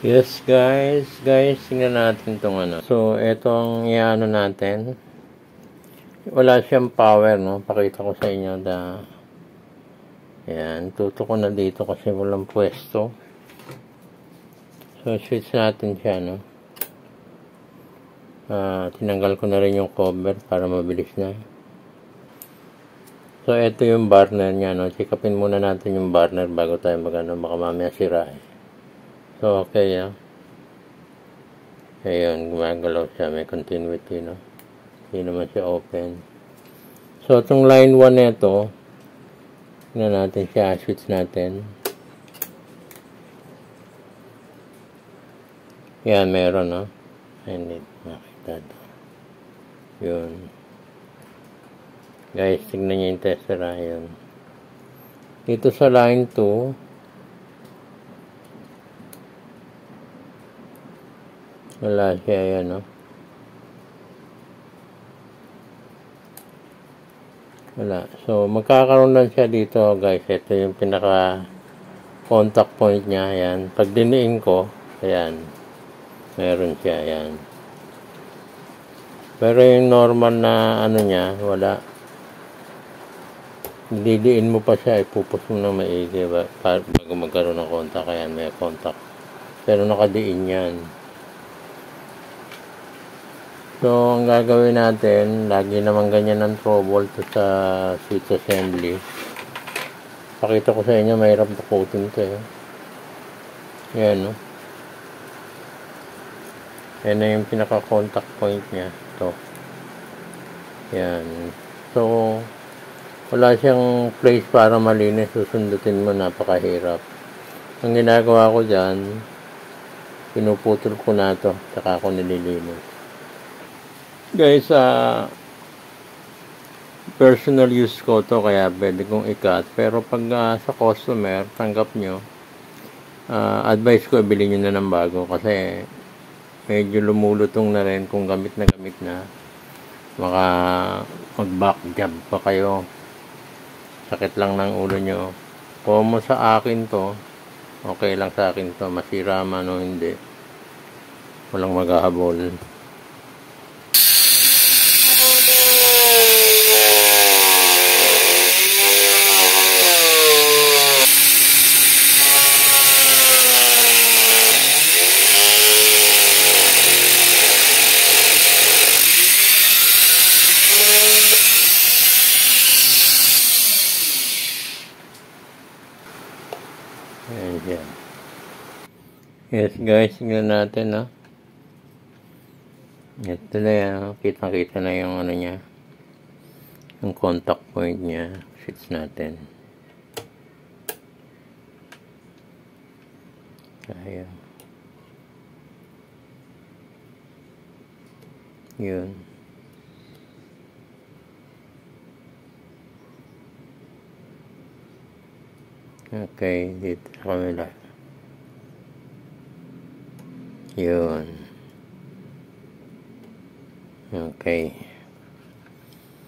Yes guys, tingnan natin tong ano. So, ito ang iano natin. Wala siyang power, no? Pakita ko sa inyo yan, tuto ko na dito kasi walang pwesto. So, switch natin siya, no? Tinanggal ko na rin yung cover para mabilis na. So, ito yung burner niya, no? Check upin muna natin yung burner bago tayo magano, baka mamaya sira eh. So, okay, ayun, gumagalaw siya, may continuity, no? Hindi naman siya open. So, itong line 1 nito, tingnan natin siya, switch natin. Yan, meron, no? Hindi makita ito. Yun. Guys, tignan nyo yung tester, yun. Dito sa line 2, wala siya, yan, no? Wala. So, magkakaroon lang siya dito, guys. Ito yung pinaka contact point niya, yan. Pag diniin ko, ayan. Meron siya, yan. Pero yung normal na ano niya, wala. Didiin mo pa siya, ipupus mo na maigi bago magkaroon ng contact. Ayan, may contact. Pero nakadiin yan. So, ang gagawin natin, lagi naman ganyan ang trouble to sa switch assembly. Pakita ko sa inyo, mahirap bukutin ito eh. Yan, no? Yan na yung pinaka-contact point niya. Ito. Yan. So, wala siyang place para malinis. Susundutin mo, napakahirap. Ang ginagawa ko dyan, pinuputol ko na ito. Saka ako nililinis. Guys, personal use ko to kaya pwede kong i-cut. Pero pag sa customer, tanggap nyo, advice ko, bilhin nyo na ng bago kasi medyo lumulutong na rin kung gamit na. Baka mag-back job pa kayo. Sakit lang ng ulo nyo. Kung sa akin to, okay lang sa akin to. Masira man o hindi. Walang maghahabol. Ayan. Yes guys, tingnan natin, no? Ito na yan, kitang-kita na yung ano niya, yung contact point niya. Switch natin. Ayan. Yun. Okay, dito sa kamila. Yun. Okay.